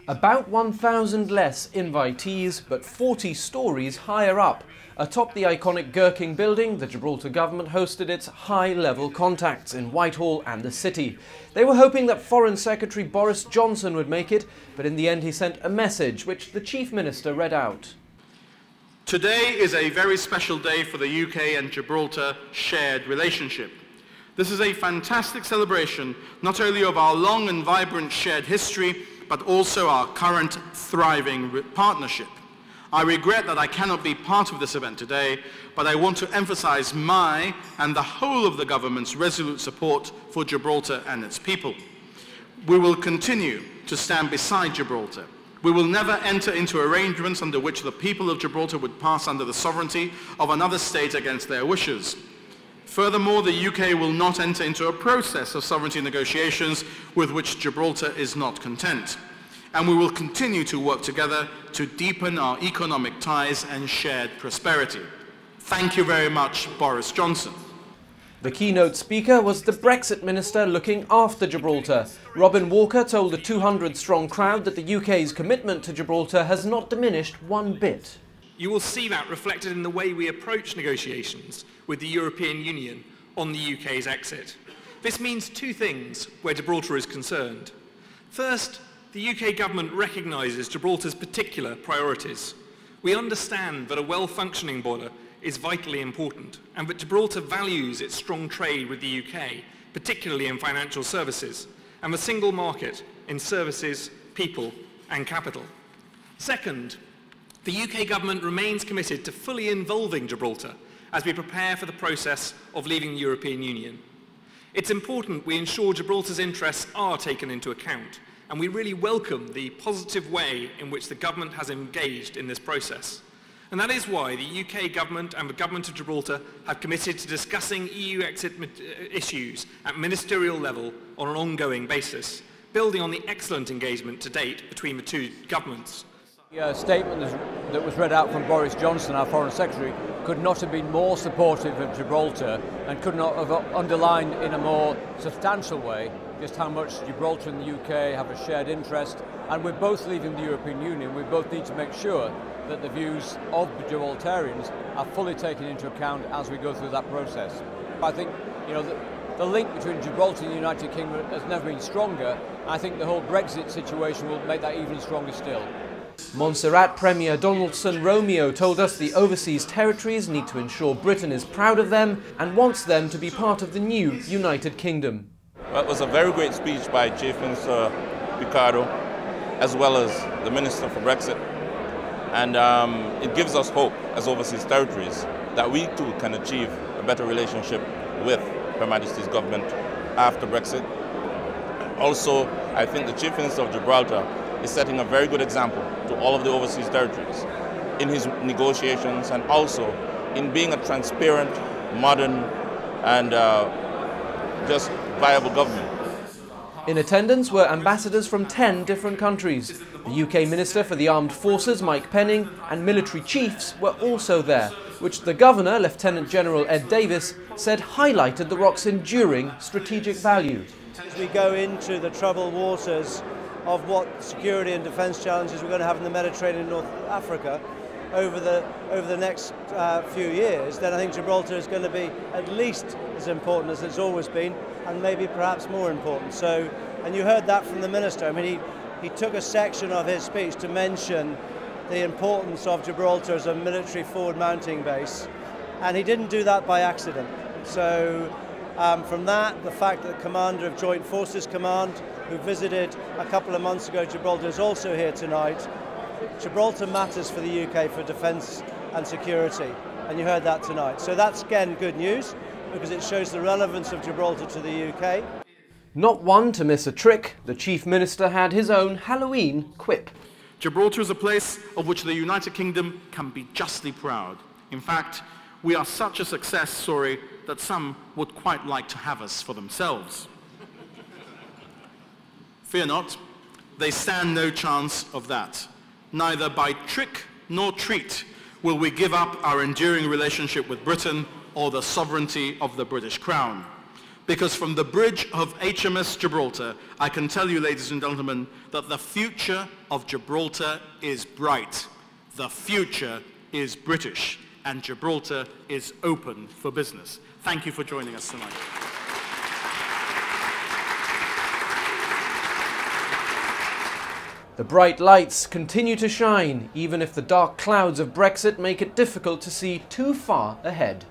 About 1,000 less invitees, but 40 stories higher up. Atop the iconic Gherkin building, the Gibraltar government hosted its high-level contacts in Whitehall and the city. They were hoping that Foreign Secretary Boris Johnson would make it, but in the end he sent a message which the Chief Minister read out. Today is a very special day for the UK and Gibraltar shared relationship. This is a fantastic celebration not only of our long and vibrant shared history, but also our current thriving partnership. I regret that I cannot be part of this event today, but I want to emphasize my and the whole of the government's resolute support for Gibraltar and its people. We will continue to stand beside Gibraltar. We will never enter into arrangements under which the people of Gibraltar would pass under the sovereignty of another state against their wishes. Furthermore, the UK will not enter into a process of sovereignty negotiations with which Gibraltar is not content. And we will continue to work together to deepen our economic ties and shared prosperity. Thank you very much, Boris Johnson. The keynote speaker was the Brexit minister looking after Gibraltar. Robin Walker told the 200-strong crowd that the UK's commitment to Gibraltar has not diminished one bit. You will see that reflected in the way we approach negotiations with the European Union on the UK's exit. This means two things where Gibraltar is concerned. First, the UK government recognises Gibraltar's particular priorities. We understand that a well-functioning border is vitally important and that Gibraltar values its strong trade with the UK, particularly in financial services, and the single market in services, people and capital. Second, the UK government remains committed to fully involving Gibraltar as we prepare for the process of leaving the European Union. It's important we ensure Gibraltar's interests are taken into account, and we really welcome the positive way in which the government has engaged in this process. And that is why the UK government and the government of Gibraltar have committed to discussing EU exit issues at ministerial level on an ongoing basis, building on the excellent engagement to date between the two governments. The statement that was read out from Boris Johnson, our Foreign Secretary, could not have been more supportive of Gibraltar and could not have underlined in a more substantial way just how much Gibraltar and the UK have a shared interest. And we're both leaving the European Union. We both need to make sure that the views of the Gibraltarians are fully taken into account as we go through that process. I think the link between Gibraltar and the United Kingdom has never been stronger. I think the whole Brexit situation will make that even stronger still. Montserrat Premier Donaldson Romeo told us the overseas territories need to ensure Britain is proud of them and wants them to be part of the new United Kingdom. Well, it was a very great speech by Chief Minister Picardo, as well as the Minister for Brexit. And it gives us hope as overseas territories that we too can achieve a better relationship with Her Majesty's government after Brexit. Also, I think the Chief Minister of Gibraltar is setting a very good example to all of the overseas territories in his negotiations and also in being a transparent, modern and just viable government. In attendance were ambassadors from 10 different countries. The UK Minister for the Armed Forces, Mike Penning, and military chiefs were also there, which the Governor, Lieutenant General Ed Davis, said highlighted the ROC's enduring strategic value. As we go into the troubled waters of what security and defence challenges we're going to have in the Mediterranean and North Africa over the next few years, then I think Gibraltar is going to be at least as important as it's always been, and maybe perhaps more important. So, and you heard that from the Minister. I mean, he took a section of his speech to mention the importance of Gibraltar as a military forward mounting base, and he didn't do that by accident. So from that, the fact that the Commander of Joint Forces Command, who visited a couple of months ago Gibraltar, is also here tonight. Gibraltar matters for the UK for defence and security, and you heard that tonight. So that's again good news, because it shows the relevance of Gibraltar to the UK. Not one to miss a trick, the Chief Minister had his own Halloween quip. Gibraltar is a place of which the United Kingdom can be justly proud. In fact, we are such a success story that some would quite like to have us for themselves. Fear not, they stand no chance of that. Neither by trick nor treat will we give up our enduring relationship with Britain or the sovereignty of the British Crown. Because from the bridge of HMS Gibraltar, I can tell you, ladies and gentlemen, that the future of Gibraltar is bright. The future is British, and Gibraltar is open for business. Thank you for joining us tonight. The bright lights continue to shine, even if the dark clouds of Brexit make it difficult to see too far ahead.